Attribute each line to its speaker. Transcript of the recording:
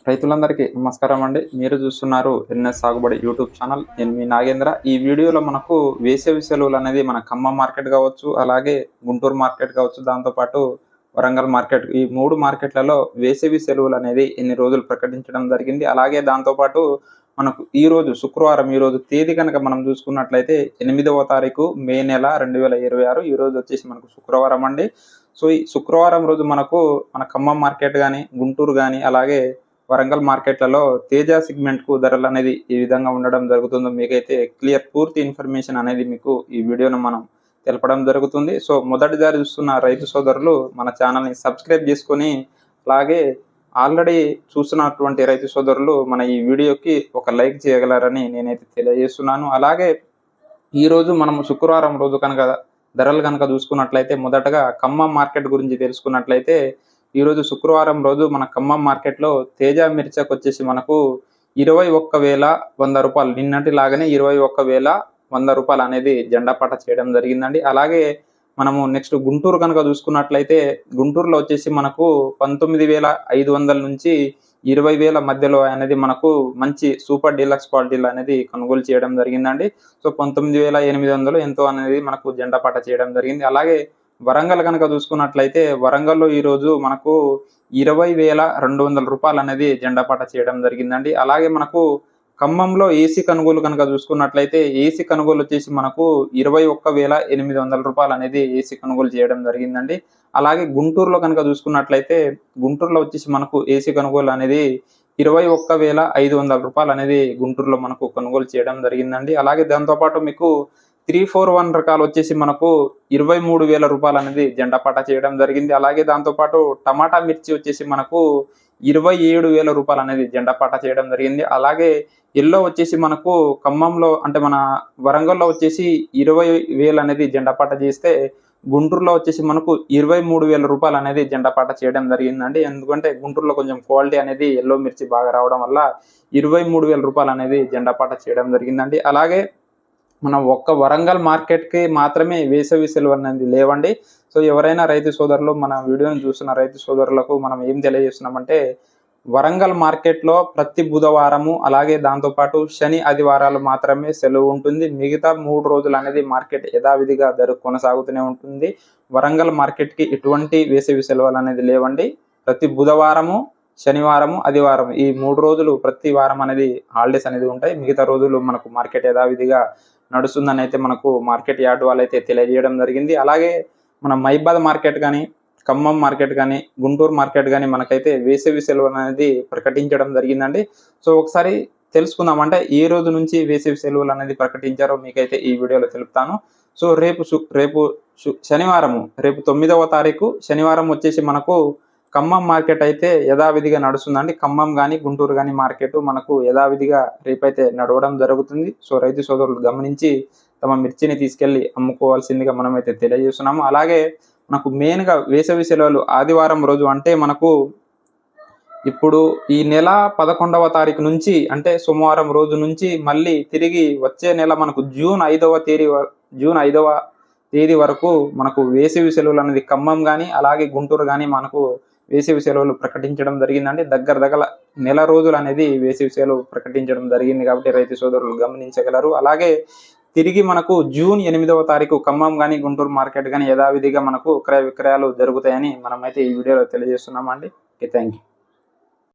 Speaker 1: రైతులందరికీ నమస్కారం అండి. మీరు చూస్తున్నారు ఎన్ఎస్ సాగుబడి యూట్యూబ్ ఛానల్. నేను మీ నాగేంద్ర. ఈ వీడియోలో మనకు వేసవి సెలవులు అనేది మన ఖమ్మం మార్కెట్ కావచ్చు, అలాగే గుంటూరు మార్కెట్ కావచ్చు, దాంతోపాటు వరంగల్ మార్కెట్, ఈ 3 మార్కెట్లలో వేసవి సెలవులు అనేది ఎన్ని రోజులు ప్రకటించడం జరిగింది. అలాగే దాంతోపాటు మనకు ఈరోజు శుక్రవారం, ఈరోజు తేదీ కనుక మనం చూసుకున్నట్లయితే 8వ తారీఖు మే నెల 2026. ఈరోజు వచ్చేసి మనకు శుక్రవారం అండి. సో ఈ శుక్రవారం రోజు మనకు మన ఖమ్మం మార్కెట్ కానీ, గుంటూరు కానీ, అలాగే వరంగల్ మార్కెట్లలో తేజ సిగ్మెంట్‌కు ధరలు అనేది ఈ విధంగా ఉండడం జరుగుతుందో మీకైతే పూర్తి ఇన్ఫర్మేషన్ అనేది మీకు ఈ వీడియోను మనం తెలపడం జరుగుతుంది. సో మొదటిసారి చూస్తున్న రైతు సోదరులు మన ఛానల్‌ని సబ్స్క్రైబ్ చేసుకొని, అలాగే ఆల్రెడీ చూస్తున్నటువంటి రైతు సోదరులు మన ఈ వీడియోకి ఒక లైక్ చేయగలరని నేనైతే తెలియజేస్తున్నాను. అలాగే ఈరోజు మనం శుక్రవారం రోజు కనుక ధరలు కనుక చూసుకున్నట్లయితే మొదటగా ఖమ్మం మార్కెట్ గురించి తెలుసుకున్నట్లయితే ఈరోజు శుక్రవారం రోజు మన ఖమ్మం మార్కెట్లో తేజ మిర్చకు వచ్చేసి మనకు 21,100 రూపాయలు, నిన్నటి లాగానే 21,100 రూపాయలు అనేది జెండా పాట చేయడం జరిగిందండి. అలాగే మనము నెక్స్ట్ గుంటూరు కనుక చూసుకున్నట్లయితే గుంటూరులో వచ్చేసి మనకు 19,500 నుంచి 20,000 మధ్యలో అనేది మనకు మంచి సూపర్ డీలక్స్ క్వాలిటీలు అనేది కొనుగోలు చేయడం జరిగిందండి. సో 19,800 ఎంతో అనేది మనకు జెండా పాట చేయడం జరిగింది. అలాగే వరంగల్ కనుక చూసుకున్నట్లయితే వరంగల్‌లో ఈరోజు మనకు 20,200 రూపాయలు అనేది జెండా పాట చేయడం జరిగిందండి. అలాగే మనకు ఖమ్మంలో ఏసీ కొనుగోలు కనుక చూసుకున్నట్లయితే ఏసీ కొనుగోలు వచ్చేసి మనకు 21,800 రూపాయలు అనేది ఏసీ కొనుగోలు చేయడం జరిగిందండి. అలాగే గుంటూరులో కనుక చూసుకున్నట్లయితే గుంటూరులో వచ్చేసి మనకు ఏసీ కొనుగోలు అనేది 21,500 రూపాయలు అనేది గుంటూరులో మనకు కొనుగోలు చేయడం జరిగిందండి. అలాగే దాంతోపాటు మీకు 341 రకాలు వచ్చేసి మనకు 23,000 రూపాయలు అనేది జెండా పాట చేయడం జరిగింది. అలాగే దాంతోపాటు టమాటా మిర్చి వచ్చేసి మనకు 27,000 రూపాయలు అనేది జెండా పాట చేయడం జరిగింది. అలాగే ఎల్లో వచ్చేసి మనకు ఖమ్మంలో అంటే మన వరంగల్లో వచ్చేసి 20,000 అనేది జెండా పాట చేస్తే గుంటూరులో వచ్చేసి మనకు 23,000 రూపాయలు అనేది జెండా పాట చేయడం జరిగిందండి. ఎందుకంటే గుంటూరులో కొంచెం క్వాలిటీ అనేది ఎల్లో మిర్చి బాగా రావడం వల్ల 23,000 రూపాయలు అనేది జెండా పాట చేయడం జరిగిందండి. అలాగే మనం ఒక్క వరంగల్ మార్కెట్‌కి మాత్రమే వేసవి సెలవు అనేది లేవండి. సో ఎవరైనా రైతు సోదరులు మన వీడియోని చూస్తున్న రైతు సోదరులకు మనం ఏం తెలియజేస్తున్నామంటే, వరంగల్ మార్కెట్‌లో ప్రతి బుధవారము, అలాగే దాంతోపాటు శని, ఆదివారాలు మాత్రమే సెలవు ఉంటుంది. మిగతా 3 రోజులు అనేది మార్కెట్ యథావిధిగా కొనసాగుతూనే ఉంటుంది. వరంగల్ మార్కెట్‌కి ఎటువంటి వేసవి సెలవులు అనేది లేవండి. ప్రతి బుధవారము, శనివారము, ఆదివారం ఈ 3 రోజులు ప్రతి వారం అనేది హాలిడేస్ అనేది ఉంటాయి. మిగతా రోజులు మనకు మార్కెట్ యథావిధిగా నడుస్తుందని అయితే మనకు మార్కెట్ యార్డ్ వాళ్ళైతే తెలియజేయడం జరిగింది. అలాగే మన మైబాద్ మార్కెట్ కానీ, ఖమ్మం మార్కెట్ కానీ, గుంటూరు మార్కెట్ కానీ మనకైతే వేసవి సెలవులు అనేది ప్రకటించడం జరిగిందండి. సో ఒకసారి తెలుసుకుందాం. అంటే ఏ రోజు నుంచి వేసవి సెలవులు అనేది ప్రకటించారో మీకైతే ఈ వీడియోలో తెలుపుతాను. సో రేపు శనివారము, రేపు 9వ తారీఖు శనివారం వచ్చేసి మనకు ఖమ్మం మార్కెట్ అయితే యథావిధిగా నడుస్తుందండి. ఖమ్మం కానీ, గుంటూరు కానీ మార్కెట్ మనకు యథావిధిగా రేపైతే నడవడం జరుగుతుంది. సో రైతు సోదరులు గమనించి తమ మిర్చిని తీసుకెళ్లి అమ్ముకోవాల్సిందిగా మనమైతే తెలియజేస్తున్నాము. అలాగే మనకు మెయిన్‌గా వేసవి సెలవులు ఆదివారం రోజు అంటే మనకు ఇప్పుడు ఈ నెల 11వ తారీఖు నుంచి అంటే సోమవారం రోజు నుంచి మళ్ళీ తిరిగి వచ్చే నెల మనకు జూన్ 5వ తేదీ వరకు మనకు వేసవి సెలవులు అనేది ఖమ్మం కానీ, అలాగే గుంటూరు కానీ మనకు వేసవి సెలవులు ప్రకటించడం జరిగిందండి. దగ్గర నెల రోజులు అనేది వేసవి సెలవు ప్రకటించడం జరిగింది కాబట్టి రైతు సోదరులు గమనించగలరు. అలాగే తిరిగి మనకు జూన్ 8వ తారీఖు ఖమ్మం కానీ, గుంటూరు మార్కెట్ కానీ యథావిధిగా మనకు క్రయ విక్రయాలు జరుగుతాయని మనమైతే ఈ వీడియోలో తెలియజేస్తున్నామండి. Okay, thank you.